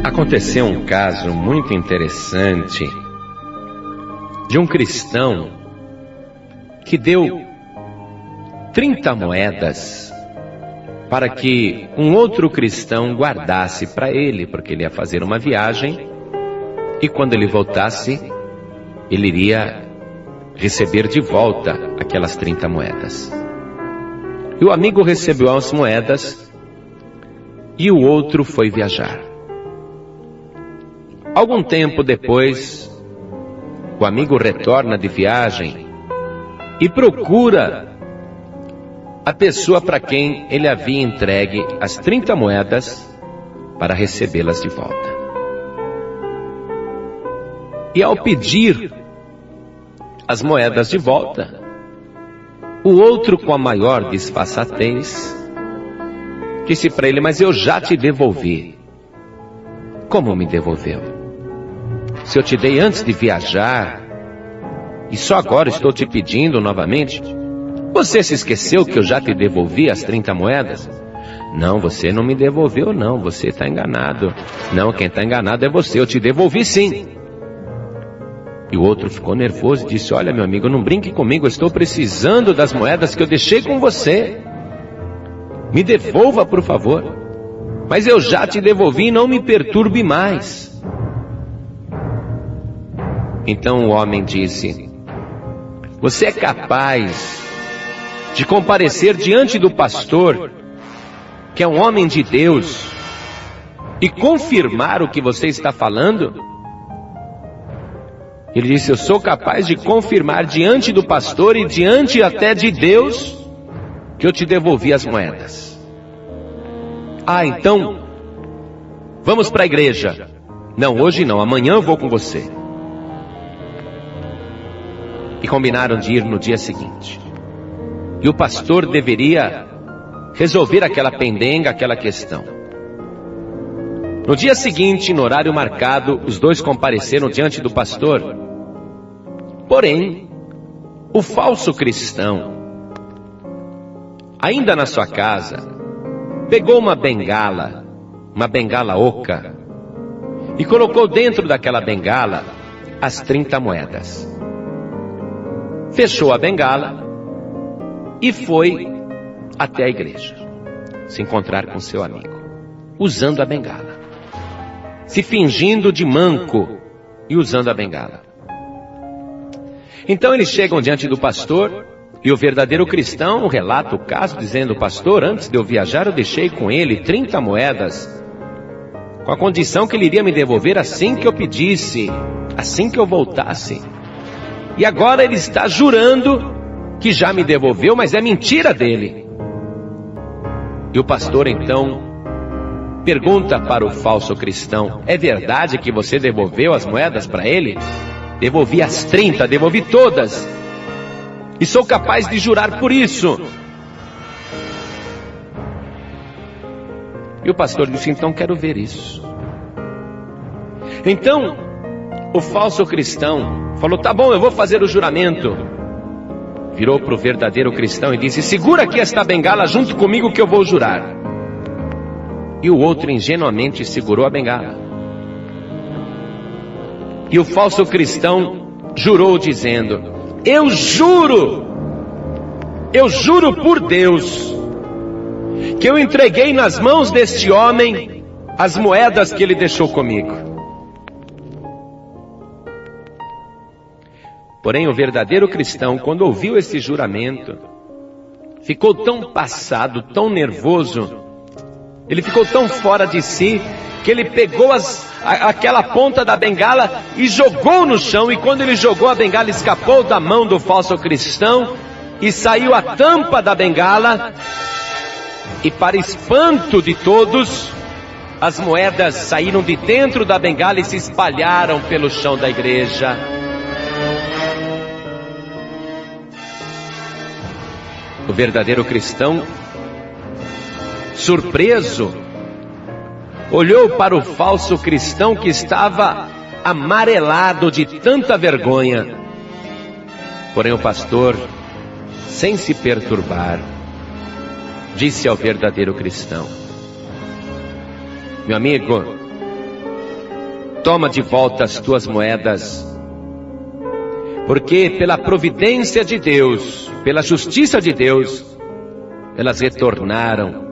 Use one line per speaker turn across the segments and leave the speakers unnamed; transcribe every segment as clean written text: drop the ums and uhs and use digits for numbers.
Aconteceu um caso muito interessante de um cristão que deu 30 moedas para que um outro cristão guardasse para ele, porque ele ia fazer uma viagem e quando ele voltasse, ele iria receber de volta aquelas 30 moedas. E o amigo recebeu as moedas e o outro foi viajar. Algum tempo depois, o amigo retorna de viagem e procura a pessoa para quem ele havia entregue as 30 moedas para recebê-las de volta. E ao pedir as moedas de volta, o outro, com a maior disfarçatez, disse para ele: mas eu já te devolvi. Como me devolveu? Se eu te dei antes de viajar e só agora estou te pedindo novamente, você se esqueceu que eu já te devolvi as 30 moedas? Não, você não me devolveu não, você está enganado. Não, quem está enganado é você, eu te devolvi sim. E o outro ficou nervoso e disse: olha, meu amigo, não brinque comigo, eu estou precisando das moedas que eu deixei com você. Me devolva, por favor. Mas eu já te devolvi, não me perturbe mais. Então o homem disse: você é capaz de comparecer diante do pastor, que é um homem de Deus, e confirmar o que você está falando? Ele disse: eu sou capaz de confirmar diante do pastor e diante até de Deus que eu te devolvi as moedas. Ah, então vamos para a igreja. Não, hoje não, amanhã eu vou com você. E combinaram de ir no dia seguinte. E o pastor deveria resolver aquela pendenga, aquela questão. No dia seguinte, no horário marcado, os dois compareceram diante do pastor. Porém, o falso cristão, ainda na sua casa, pegou uma bengala oca, e colocou dentro daquela bengala as 30 moedas. Fechou a bengala e foi até a igreja se encontrar com seu amigo, usando a bengala, se fingindo de manco e usando a bengala. Então eles chegam diante do pastor e o verdadeiro cristão relata o caso, dizendo: pastor, antes de eu viajar eu deixei com ele 30 moedas, com a condição que ele iria me devolver assim que eu pedisse, assim que eu voltasse. E agora ele está jurando que já me devolveu, mas é mentira dele. E o pastor então pergunta para o falso cristão: é verdade que você devolveu as moedas para ele? Devolvi as 30, devolvi todas. E sou capaz de jurar por isso. E o pastor disse: então quero ver isso. Então o falso cristão falou: tá bom, eu vou fazer o juramento. Virou para o verdadeiro cristão e disse: segura aqui esta bengala junto comigo que eu vou jurar. E o outro ingenuamente segurou a bengala. E o falso cristão jurou dizendo: eu juro por Deus, que eu entreguei nas mãos deste homem as moedas que ele deixou comigo. Porém, o verdadeiro cristão, quando ouviu esse juramento, ficou tão passado, tão nervoso, ele ficou tão fora de si, que ele pegou aquela ponta da bengala e jogou no chão. E quando ele jogou, a bengala escapou da mão do falso cristão e saiu a tampa da bengala. E para espanto de todos, as moedas saíram de dentro da bengala e se espalharam pelo chão da igreja. O verdadeiro cristão, surpreso, olhou para o falso cristão que estava amarelado de tanta vergonha. Porém o pastor, sem se perturbar, disse ao verdadeiro cristão: meu amigo, toma de volta as tuas moedas, porque pela providência de Deus, pela justiça de Deus, elas retornaram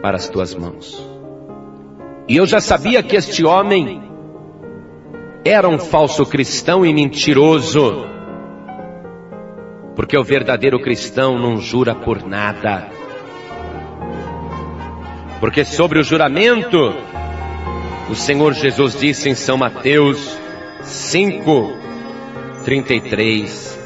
para as tuas mãos. E eu já sabia que este homem era um falso cristão e mentiroso, porque o verdadeiro cristão não jura por nada. Porque sobre o juramento, o Senhor Jesus disse em São Mateus 5:33: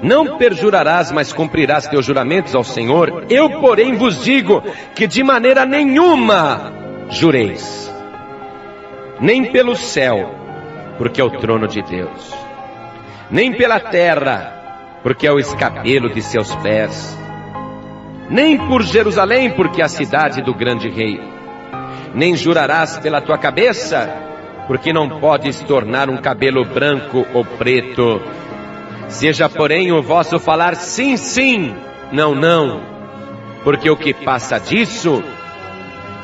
não perjurarás, mas cumprirás teus juramentos ao Senhor. Eu, porém, vos digo que de maneira nenhuma jureis, nem pelo céu, porque é o trono de Deus, nem pela terra, porque é o escabelo de seus pés, nem por Jerusalém, porque é a cidade do grande rei. Nem jurarás pela tua cabeça, porque não podes tornar um cabelo branco ou preto. Seja, porém, o vosso falar sim, sim, não, não, porque o que passa disso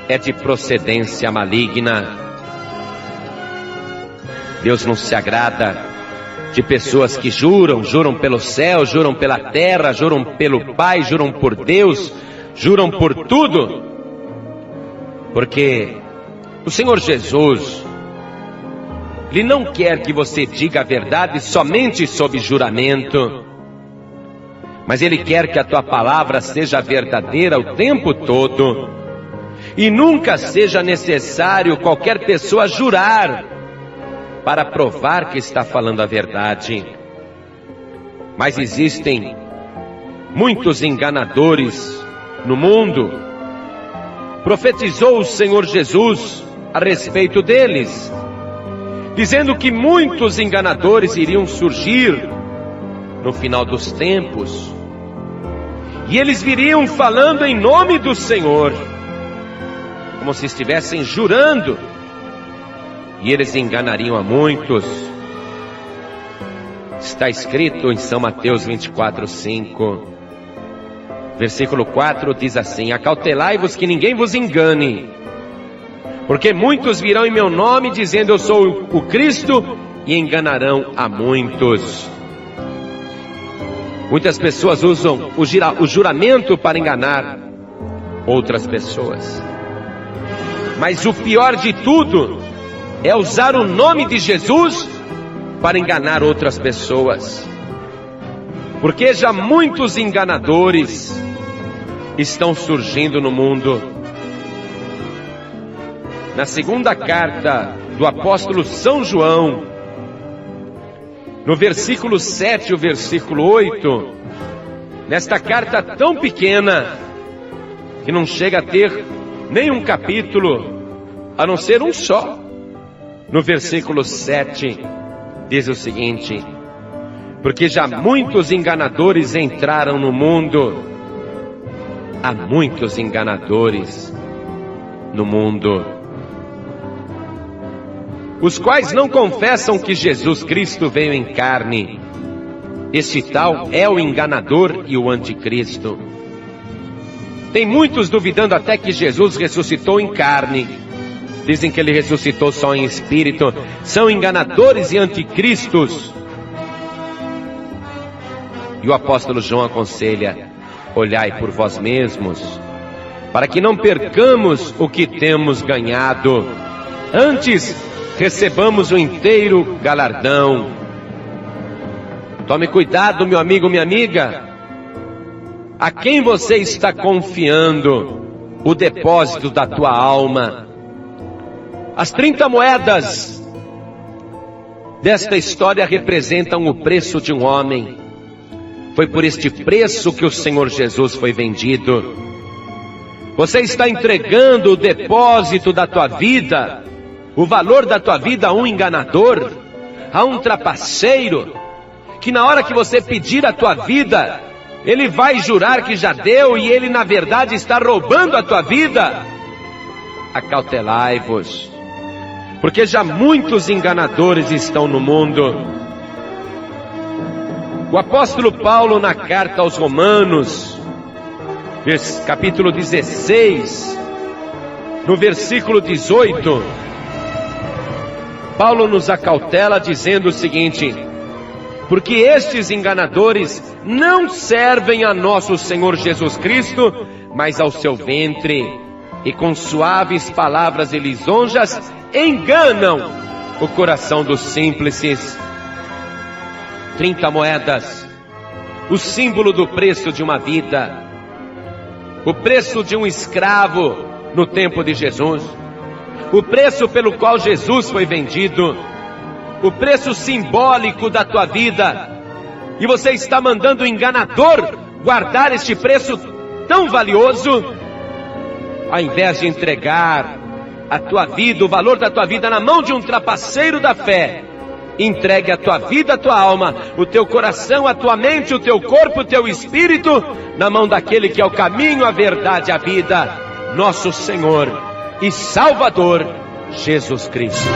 é de procedência maligna. Deus não se agrada de pessoas que juram pelo céu, juram pela terra, juram pelo Pai, juram por Deus, juram por tudo, porque o Senhor Jesus, Ele não quer que você diga a verdade somente sob juramento, mas Ele quer que a tua palavra seja verdadeira o tempo todo, e nunca seja necessário qualquer pessoa jurar para provar que está falando a verdade. Mas existem muitos enganadores no mundo. Profetizou o Senhor Jesus a respeito deles, dizendo que muitos enganadores iriam surgir no final dos tempos, e eles viriam falando em nome do Senhor, como se estivessem jurando, e eles enganariam a muitos. Está escrito em São Mateus 24:5, versículo 4, diz assim: acautelai-vos que ninguém vos engane, porque muitos virão em meu nome dizendo eu sou o Cristo, e enganarão a muitos. Muitas pessoas usam o juramento para enganar outras pessoas, mas o pior de tudo é usar o nome de Jesus para enganar outras pessoas, porque já muitos enganadores estão surgindo no mundo. Na segunda carta do apóstolo São João, no versículo 7 e o versículo 8, nesta carta tão pequena, que não chega a ter nenhum capítulo, a não ser um só, no versículo 7, diz o seguinte: porque já muitos enganadores entraram no mundo. Há muitos enganadores no mundo, os quais não confessam que Jesus Cristo veio em carne. Este tal é o enganador e o anticristo. Tem muitos duvidando até que Jesus ressuscitou em carne. Dizem que Ele ressuscitou só em espírito. São enganadores e anticristos. E o apóstolo João aconselha: olhai por vós mesmos, para que não percamos o que temos ganhado, antes recebamos o inteiro galardão. Tome cuidado, meu amigo, minha amiga. A quem você está confiando o depósito da tua alma? As 30 moedas desta história representam o preço de um homem. Foi por este preço que o Senhor Jesus foi vendido. Você está entregando o depósito da tua vida, o valor da tua vida, a um enganador, a um trapaceiro, que na hora que você pedir a tua vida, ele vai jurar que já deu, e ele na verdade está roubando a tua vida. Acautelai-vos, porque já muitos enganadores estão no mundo. O apóstolo Paulo, na carta aos Romanos, capítulo 16, no versículo 18, Paulo nos acautela dizendo o seguinte: porque estes enganadores não servem a nosso Senhor Jesus Cristo, mas ao seu ventre, e com suaves palavras e lisonjas enganam o coração dos simples. 30 moedas, o símbolo do preço de uma vida, o preço de um escravo no tempo de Jesus, o preço pelo qual Jesus foi vendido, o preço simbólico da tua vida, e você está mandando o enganador guardar este preço tão valioso, ao invés de entregar a tua vida, o valor da tua vida na mão de um trapaceiro da fé. Entregue a tua vida, a tua alma, o teu coração, a tua mente, o teu corpo, o teu espírito, na mão daquele que é o caminho, a verdade, a vida, nosso Senhor e Salvador, Jesus Cristo.